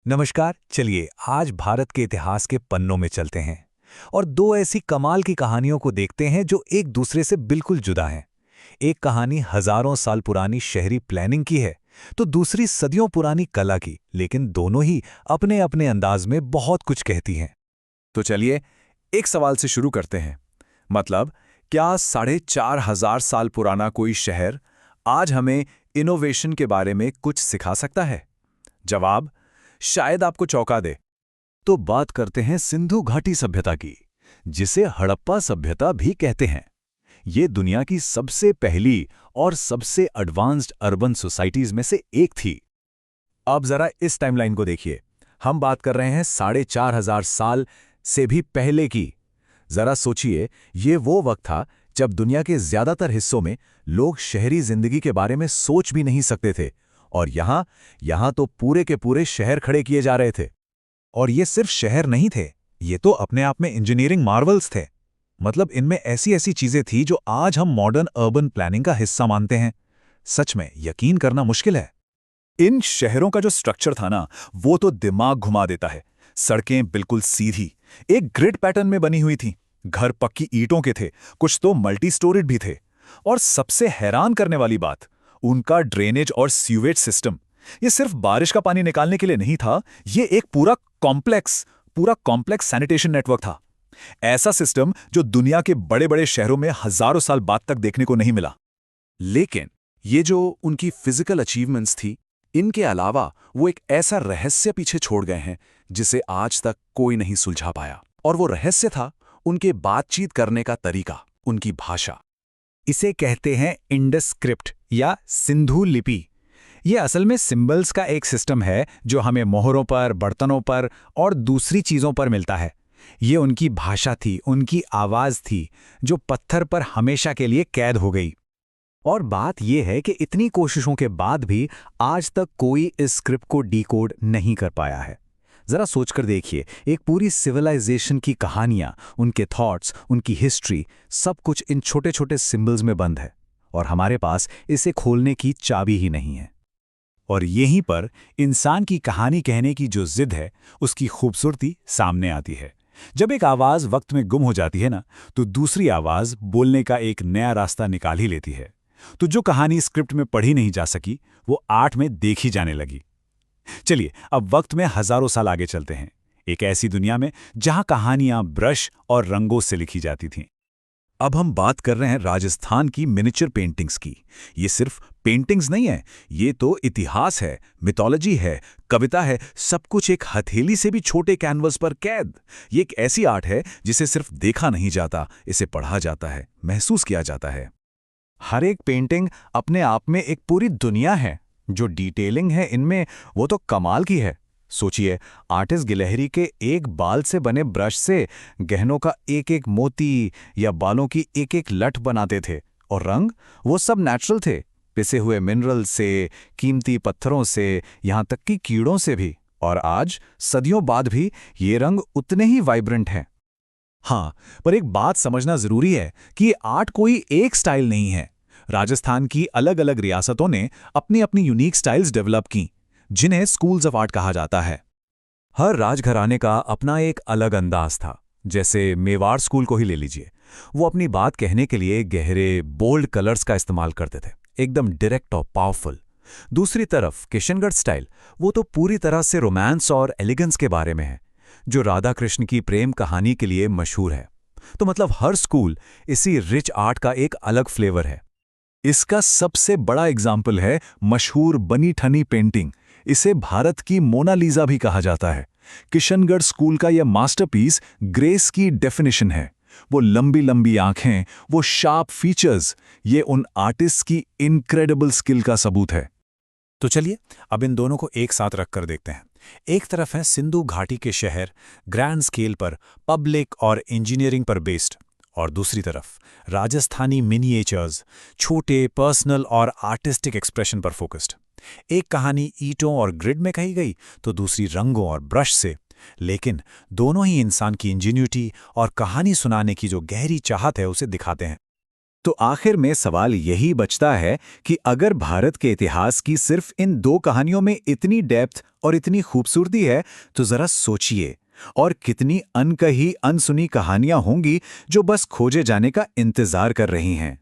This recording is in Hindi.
नमस्कार। चलिए आज भारत के इतिहास के पन्नों में चलते हैं और दो ऐसी कमाल की कहानियों को देखते हैं जो एक दूसरे से बिल्कुल जुदा हैं। एक कहानी हजारों साल पुरानी शहरी प्लानिंग की है, तो दूसरी सदियों पुरानी कला की, लेकिन दोनों ही अपने अपने अंदाज में बहुत कुछ कहती हैं। तो चलिए एक सवाल से शुरू करते हैं। मतलब, क्या 4,500 साल पुराना कोई शहर आज हमें इनोवेशन के बारे में कुछ सिखा सकता है? जवाब शायद आपको चौंका दे। तो बात करते हैं सिंधु घाटी सभ्यता की, जिसे हड़प्पा सभ्यता भी कहते हैं। ये दुनिया की सबसे पहली और सबसे एडवांस्ड अर्बन सोसाइटीज में से एक थी। अब जरा इस टाइमलाइन को देखिए। हम बात कर रहे हैं 4,500 साल से भी पहले की। जरा सोचिए, ये वो वक्त था जब दुनिया के ज्यादातर हिस्सों में लोग शहरी जिंदगी के बारे में सोच भी नहीं सकते थे, और यहां तो पूरे के पूरे शहर खड़े किए जा रहे थे। और ये सिर्फ शहर नहीं थे, ये तो अपने आप में इंजीनियरिंग मार्वल्स थे। मतलब इनमें ऐसी ऐसी चीजें थी जो आज हम मॉडर्न अर्बन प्लानिंग का हिस्सा मानते हैं। सच में यकीन करना मुश्किल है। इन शहरों का जो स्ट्रक्चर था ना, वो तो दिमाग घुमा देता है। सड़कें बिल्कुल सीधी, एक ग्रिड पैटर्न में बनी हुई थी। घर पक्की ईंटों के थे, कुछ तो मल्टी स्टोरीड भी थे। और सबसे हैरान करने वाली बात, उनका ड्रेनेज और सीवेज सिस्टम। ये सिर्फ बारिश का पानी निकालने के लिए नहीं था, ये एक पूरा कॉम्प्लेक्स सैनिटेशन नेटवर्क था। ऐसा सिस्टम जो दुनिया के बड़े बड़े शहरों में हजारों साल बाद तक देखने को नहीं मिला। लेकिन ये जो उनकी फिजिकल अचीवमेंट्स थी, इनके अलावा वो एक ऐसा रहस्य पीछे छोड़ गए हैं जिसे आज तक कोई नहीं सुलझा पाया। और वो रहस्य था उनके बातचीत करने का तरीका, उनकी भाषा। इसे कहते हैं इंडस स्क्रिप्ट या सिंधु लिपि। ये असल में सिंबल्स का एक सिस्टम है जो हमें मोहरों पर, बर्तनों पर और दूसरी चीजों पर मिलता है। ये उनकी भाषा थी, उनकी आवाज थी, जो पत्थर पर हमेशा के लिए कैद हो गई। और बात यह है कि इतनी कोशिशों के बाद भी आज तक कोई इस स्क्रिप्ट को डिकोड नहीं कर पाया है। जरा सोचकर देखिए, एक पूरी सिविलाइजेशन की कहानियां, उनके थॉट्स, उनकी हिस्ट्री, सब कुछ इन छोटे छोटे सिंबल्स में बंद है, और हमारे पास इसे खोलने की चाबी ही नहीं है। और यहीं पर इंसान की कहानी कहने की जो जिद है, उसकी खूबसूरती सामने आती है। जब एक आवाज वक्त में गुम हो जाती है ना, तो दूसरी आवाज बोलने का एक नया रास्ता निकाल ही लेती है। तो जो कहानी स्क्रिप्ट में पढ़ी नहीं जा सकी, वो आर्ट में देखी जाने लगी। चलिए अब वक्त में हजारों साल आगे चलते हैं, एक ऐसी दुनिया में जहां कहानियां ब्रश और रंगों से लिखी जाती थीं। अब हम बात कर रहे हैं राजस्थान की मिनिएचर पेंटिंग्स की। ये सिर्फ पेंटिंग्स नहीं है, ये तो इतिहास है, मिथोलॉजी है, कविता है, सब कुछ एक हथेली से भी छोटे कैनवस पर कैद। ये एक ऐसी आर्ट है जिसे सिर्फ देखा नहीं जाता, इसे पढ़ा जाता है, महसूस किया जाता है। हर एक पेंटिंग अपने आप में एक पूरी दुनिया है। जो डिटेलिंग है इनमें, वो तो कमाल की है। सोचिए, आर्टिस्ट गिलहरी के एक बाल से बने ब्रश से गहनों का एक एक मोती या बालों की एक एक लट बनाते थे, और रंग वो सब नेचुरल थे, पिसे हुए मिनरल से, कीमती पत्थरों से, यहाँ तक कि कीड़ों से भी। और आज सदियों बाद भी ये रंग उतने ही वाइब्रेंट हैं। हाँ, पर एक बात समझना जरूरी है कि ये आर्ट कोई एक स्टाइल नहीं है। राजस्थान की अलग अलग रियासतों ने अपनी अपनी यूनिक स्टाइल्स डेवलप की, जिन्हें स्कूल्स ऑफ आर्ट कहा जाता है। हर राजघराने का अपना एक अलग अंदाज था। जैसे मेवाड़ स्कूल को ही ले लीजिए, वो अपनी बात कहने के लिए गहरे बोल्ड कलर्स का इस्तेमाल करते थे, एकदम डायरेक्ट और पावरफुल। दूसरी तरफ किशनगढ़ स्टाइल, वो तो पूरी तरह से रोमांस और एलिगेंस के बारे में है, जो राधा कृष्ण की प्रेम कहानी के लिए मशहूर है। तो मतलब हर स्कूल इसी रिच आर्ट का एक अलग फ्लेवर है। इसका सबसे बड़ा एग्जाम्पल है मशहूर बनी ठनी पेंटिंग। इसे भारत की मोनालिसा भी कहा जाता है। किशनगढ़ स्कूल का यह मास्टरपीस ग्रेस की डेफिनेशन है। वो लंबी लंबी आंखें, वो शार्प फीचर्स, ये उन आर्टिस्ट की इनक्रेडिबल स्किल का सबूत है। तो चलिए अब इन दोनों को एक साथ रखकर देखते हैं। एक तरफ है सिंधु घाटी के शहर, ग्रैंड स्केल पर, पब्लिक और इंजीनियरिंग पर बेस्ड, और दूसरी तरफ राजस्थानी मिनिएचर्स, छोटे, पर्सनल और आर्टिस्टिक एक्सप्रेशन पर फोकस्ड। एक कहानी ईंटों और ग्रिड में कही गई, तो दूसरी रंगों और ब्रश से। लेकिन दोनों ही इंसान की इंजीन्यूटी और कहानी सुनाने की जो गहरी चाहत है, उसे दिखाते हैं। तो आखिर में सवाल यही बचता है कि अगर भारत के इतिहास की सिर्फ इन 2 कहानियों में इतनी डेप्थ और इतनी खूबसूरती है, तो जरा सोचिए और कितनी अनकही अनसुनी कहानियां होंगी जो बस खोजे जाने का इंतजार कर रही हैं।